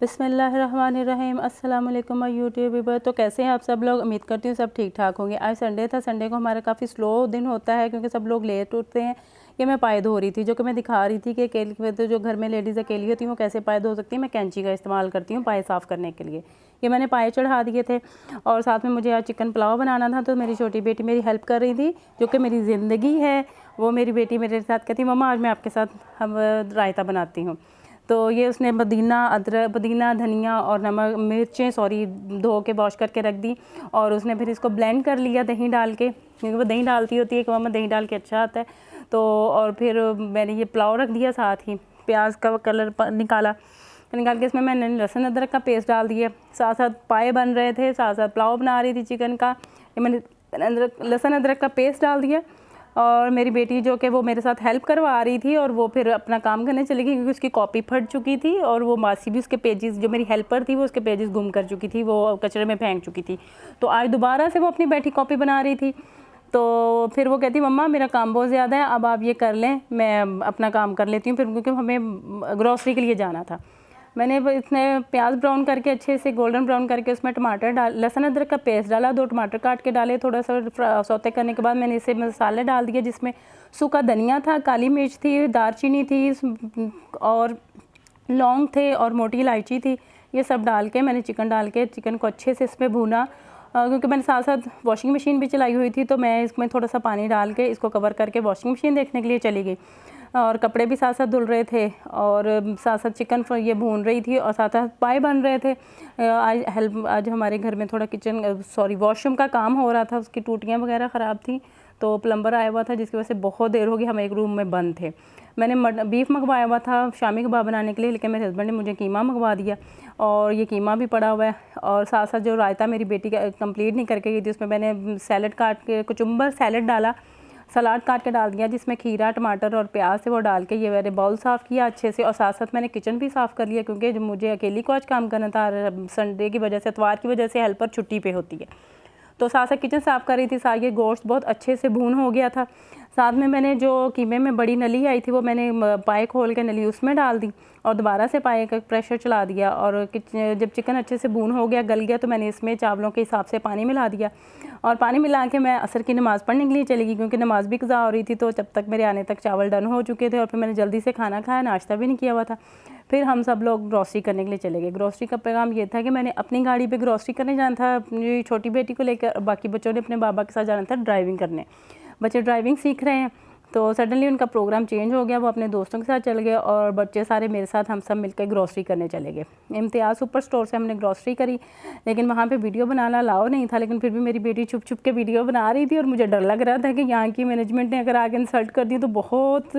बिस्मिल्लाहिर्रहमानिर्रहीम। अस्सलाम वालेकुम यूट्यूब व्यूअर। तो कैसे हैं आप सब लोग? उम्मीद करती हूँ सब ठीक ठाक होंगे। आज संडे था, संडे को हमारा काफ़ी स्लो दिन होता है क्योंकि सब लोग लेट उठते हैं। ये मैं पाए धो रही थी, जो कि मैं दिखा रही थी कि अकेली तो जो घर में लेडीज़ अकेली होती हैं वो कैसे पाए धो सकती हैं। मैं कैंची का इस्तेमाल करती हूँ पाए साफ़ करने के लिए। ये मैंने पाए चढ़ा दिए थे और साथ में मुझे आज चिकन पुलाव बनाना था, तो मेरी छोटी बेटी मेरी हेल्प कर रही थी, जो कि मेरी ज़िंदगी है। वो मेरी बेटी मेरे साथ कहती मम्मा आज मैं आपके साथ हम रायता बनाती हूँ। तो ये उसने पुदीना धनिया और नमक मिर्चें धो के वॉश करके रख दी और उसने फिर इसको ब्लेंड कर लिया दही डाल के, क्योंकि वो दही डालती होती है कि मम्मा दही डाल के अच्छा आता है। तो और फिर मैंने ये पुलाव रख दिया, साथ ही प्याज का कलर निकाल के इसमें मैंने लहसुन अदरक का पेस्ट डाल दिया। साथ साथ पाए बन रहे थे, साथ साथ पुलाव बना रही थी चिकन का। ये मैंने लहसुन अदरक का पेस्ट डाल दिया और मेरी बेटी जो कि वो मेरे साथ हेल्प करवा रही थी और वो फिर अपना काम करने चली गई क्योंकि उसकी कॉपी फट चुकी थी और वो मासी भी उसके पेजेस, जो मेरी हेल्पर थी वो उसके पेजेस गुम कर चुकी थी, वो कचरे में फेंक चुकी थी। तो आज दोबारा से वो अपनी बैठी कॉपी बना रही थी। तो फिर वो कहती मम्मा मेरा काम बहुत ज़्यादा है, अब आप ये कर लें, मैं अपना काम कर लेती हूँ फिर, क्योंकि हमें ग्रॉसरी के लिए जाना था। मैंने इसमें प्याज ब्राउन करके अच्छे से गोल्डन ब्राउन करके उसमें टमाटर डाल, लहसुन अदरक का पेस्ट डाला, 2 टमाटर काट के डाले। थोड़ा सा सौते करने के बाद मैंने इसे मसाले डाल दिए, जिसमें सूखा धनिया था, काली मिर्च थी, दालचीनी थी और लौंग थे और मोटी इलायची थी। ये सब डाल के मैंने चिकन डाल के चिकन को अच्छे से इसमें भूना, क्योंकि मैंने साथ साथ वॉशिंग मशीन भी चलाई हुई थी, तो मैं इसमें थोड़ा सा पानी डाल के इसको कवर करके वॉशिंग मशीन देखने के लिए चली गई और कपड़े भी साथ साथ धुल रहे थे और साथ साथ चिकन ये भून रही थी और साथ साथ पाए बन रहे थे। आज हमारे घर में थोड़ा वॉशरूम का काम हो रहा था, उसकी टूटियाँ वगैरह ख़राब थी, तो प्लम्बर आया हुआ था जिसकी वजह से बहुत देर हो गई, हम एक रूम में बंद थे। मैंने बीफ मंगवाया हुआ था शामी कबाब बनाने के लिए, लेकिन मेरे हस्बैंड ने मुझे कीमा मंगवा दिया और ये कीमा भी पड़ा हुआ है। और साथ साथ जो रायता मेरी बेटी का कंप्लीट नहीं करके गई थी, उसमें मैंने सैलड काट के कुचुम्बर सैलड डाला, सलाद काट के डाल दिया, जिसमें खीरा टमाटर और प्याज से वो डाल के ये मैंने बाउल साफ़ किया अच्छे से। और साथ साथ मैंने किचन भी साफ़ कर लिया, क्योंकि मुझे अकेली को आज काम करना था, संडे की वजह से, इतवार की वजह से हेल्पर छुट्टी पे होती है। तो साथ साथ किचन साफ़ कर रही थी, साथ ये गोश्त बहुत अच्छे से भून हो गया था। साथ में मैंने जो कीमे में बड़ी नली आई थी वो मैंने पाए खोल के नली उसमें डाल दी और दोबारा से पाए का प्रेशर चला दिया। और जब चिकन अच्छे से भून हो गया, गल गया, तो मैंने इसमें चावलों के हिसाब से पानी मिला दिया और पानी मिला के मैं असर की नमाज़ पढ़ने के लिए चली गई, क्योंकि नमाज़ भी कज़ा हो रही थी। तो जब तक मेरे आने तक चावल डन हो चुके थे और फिर मैंने जल्दी से खाना खाया, नाश्ता भी नहीं किया हुआ था। फिर हम सब लोग ग्रॉसरी करने के लिए चले गए। ग्रॉसरी का पैगाम ये था कि मैंने अपनी गाड़ी पे ग्रॉसरी करने जाना था अपनी छोटी बेटी को लेकर, बाकी बच्चों ने अपने बाबा के साथ जाना था ड्राइविंग करने। बच्चे ड्राइविंग सीख रहे हैं, तो सडनली उनका प्रोग्राम चेंज हो गया, वो अपने दोस्तों के साथ चल गए और बच्चे सारे मेरे साथ, हम सब मिलकर ग्रॉसरी करने चले गए। इम्तियाज़ सुपर स्टोर से हमने ग्रॉसरी करी, लेकिन वहाँ पे वीडियो बनाना अलाउ नहीं था, लेकिन फिर भी मेरी बेटी छुप छुप के वीडियो बना रही थी और मुझे डर लग रहा था कि यहाँ की मैनेजमेंट ने अगर आगे इंसल्ट कर दी तो बहुत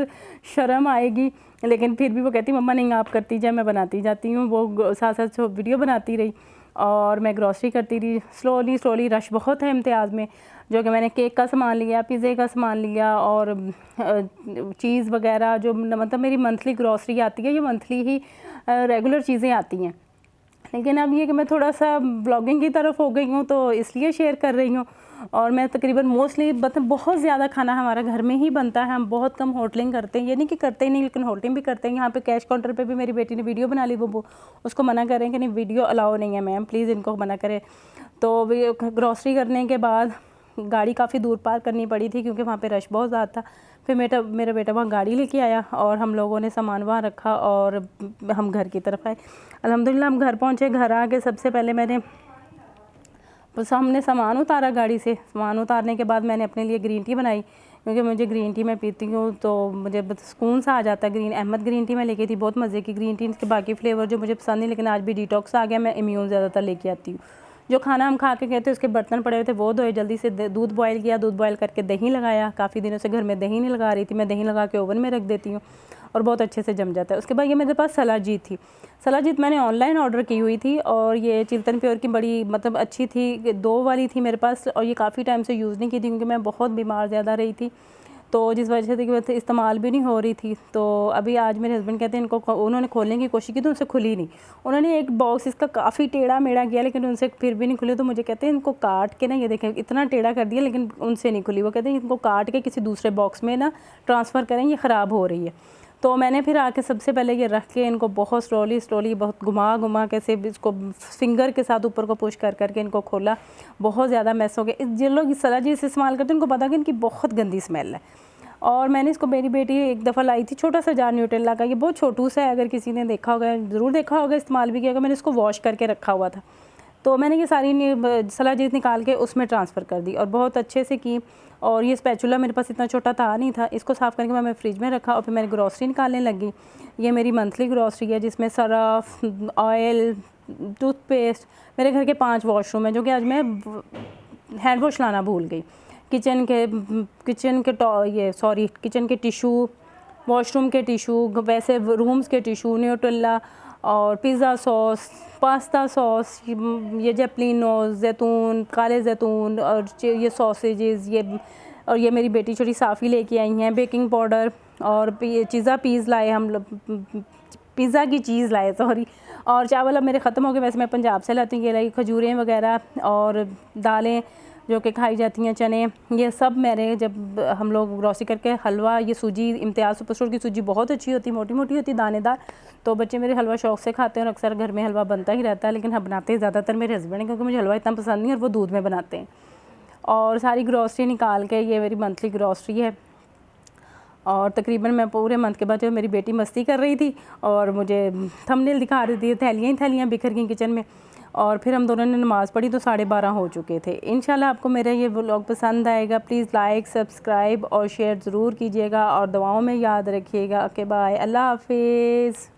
शर्म आएगी। लेकिन फिर भी वो कहती मम्मा नहीं आप करती जाए, मैं बनाती जाती हूँ। वो साथ साथ वीडियो बनाती रही और मैं ग्रॉसरी करती रही। स्लोली रश बहुत है इम्तियाज़ में, जो कि मैंने केक का सामान लिया, पिज़्ज़े का सामान लिया और चीज़ वगैरह, जो मतलब मेरी मंथली ग्रॉसरी आती है, ये मंथली ही रेगुलर चीज़ें आती हैं। लेकिन अब ये कि मैं थोड़ा सा ब्लॉगिंग की तरफ हो गई हूँ, तो इसलिए शेयर कर रही हूँ। और मैं तकरीबन मोस्टली मतलब बहुत ज़्यादा खाना हमारा घर में ही बनता है, हम बहुत कम होटलिंग करते हैं। ये नहीं कि करते ही नहीं, लेकिन होटलिंग भी करते हैं। यहाँ पे कैश काउंटर पे भी मेरी बेटी ने वीडियो बना ली, वो उसको मना करें कि नहीं वीडियो अलाउ नहीं है मैम, प्लीज़ इनको मना करें। तो ग्रॉसरी करने के बाद गाड़ी काफ़ी दूर पार करनी पड़ी थी, क्योंकि वहाँ पे रश बहुत ज़्यादा था। फिर मेरा बेटा वहाँ गाड़ी लेके आया और हम लोगों ने सामान वहाँ रखा और हम घर की तरफ आए। अल्हम्दुलिल्लाह हम घर पहुँचे। घर आके सबसे पहले हमने सामान उतारा गाड़ी से। सामान उतारने के बाद मैंने अपने लिए ग्रीन टी बनाई, क्योंकि मुझे ग्रीन टी मैं पीती हूँ तो मुझे सुकून सा आ जाता है। अहमद ग्रीन टी मैं लेके थी, बहुत मज़े की ग्रीन टी। इसके बाकी फ्लेवर जो मुझे पसंद नहीं, लेकिन आज भी डिटॉक्स आ गया, मैं इम्यून ज़्यादातर लेके आती हूँ। जो खाना हम खा के गए थे उसके बर्तन पड़े हुए थे, वो धोए, जल्दी से दूध बॉयल किया, दूध बॉयल करके दही लगाया। काफ़ी दिनों से घर में दही नहीं लगा रही थी, मैं दही लगा के ओवन में रख देती हूँ और बहुत अच्छे से जम जाता है। उसके बाद ये मेरे पास सलाजीत थी। सलाजीत मैंने ऑनलाइन ऑर्डर की हुई थी और ये चिल्तन प्योर की बड़ी मतलब अच्छी थी, 2 वाली थी मेरे पास और ये काफ़ी टाइम से यूज़ नहीं की थी, क्योंकि मैं बहुत बीमार ज़्यादा रही थी, तो जिस वजह से कि इस्तेमाल भी नहीं हो रही थी। तो अभी आज मेरे हस्बैंड कहते हैं इनको, उन्होंने खोलने की कोशिश की तो उनसे खुली नहीं। उन्होंने एक बॉक्स इसका काफ़ी टेढ़ा मेढ़ा किया, लेकिन उनसे फिर भी नहीं खुली। तो मुझे कहते हैं इनको काट के ना, ये देखें इतना टेढ़ा कर दिया, लेकिन उनसे नहीं खुली। वो कहते हैं इनको काट के किसी दूसरे बॉक्स में ना ट्रांसफ़र करें, ये ख़राब हो रही है। तो मैंने फिर आके सबसे पहले ये रख के इनको बहुत स्लोली बहुत घुमा के से इसको फिंगर के साथ ऊपर को पुश कर करके इनको खोला। बहुत ज़्यादा मैस हो गया। जो लोग सलाह जी से इस्तेमाल करते हैं उनको पता कि इनकी बहुत गंदी स्मेल है। और मैंने इसको, मेरी बेटी एक दफ़ा लाई थी छोटा सा जार न्यूटेला का, ये बहुत छोटू सा है, अगर किसी ने देखा होगा ज़रूर देखा होगा, इस्तेमाल भी किया होगा। मैंने इसको वॉश करके रखा हुआ था, तो मैंने ये सारी सलाजीत निकाल के उसमें ट्रांसफ़र कर दी और बहुत अच्छे से की। और ये स्पैचुला मेरे पास इतना छोटा था नहीं था, इसको साफ़ करके मैं फ्रिज में रखा और फिर मैंने ग्रॉसरी निकालने लगी। ये मेरी मंथली ग्रॉसरी है जिसमें सर्फ़, ऑयल, टूथपेस्ट, मेरे घर के 5 वॉशरूम हैं जो कि आज मैं हैंड वॉश लाना भूल गई। किचन के टिशू, वॉशरूम के टिशू, वैसे रूम्स के टिशू, न्यूटेला और पिज़्ज़ा सॉस, पास्ता सॉस, ये जैपलिनो, जैतून, काले जैतून और ये सॉसेजेस, ये मेरी बेटी छोटी साफ़ी लेके आई हैं, बेकिंग पाउडर और ये चीज़ लाए हम लोग, पिज़्ज़ा की चीज़ लाए सॉरी। और चावल अब मेरे ख़त्म हो गए, वैसे मैं पंजाब से लाती हूँ, ये लाई खजूरें वगैरह और दालें जो कि खाई जाती हैं, चने, ये सब मेरे जब हम लोग ग्रॉसरी करके, हलवा, ये सूजी, इम्तियाज़ सुपर स्टोर की सूजी बहुत अच्छी होती है, मोटी मोटी होती है, दानेदार, तो बच्चे मेरे हलवा शौक़ से खाते हैं और अक्सर घर में हलवा बनता ही रहता है। लेकिन हम बनाते हैं ज़्यादातर मेरे हस्बैंड हैं क्योंकि मुझे हलवा इतना पसंद नहीं और वो दूध में बनाते हैं। और सारी ग्रॉसरी निकाल के, ये मेरी मंथली ग्रॉसरी है। और तकरीबन मैं पूरे मंथ के बाद जो मेरी बेटी मस्ती कर रही थी और मुझे थंबनेल दिखा रही थी, थैलियाँ ही थैलियाँ बिखर गई किचन में। और फिर हम दोनों ने नमाज़ पढ़ी तो 12:30 हो चुके थे। इंशाल्लाह आपको मेरा ये व्लॉग पसंद आएगा। प्लीज़ लाइक, सब्सक्राइब और शेयर ज़रूर कीजिएगा और दुआओं में याद रखिएगा। ओके बाय, अल्लाह हाफिज़।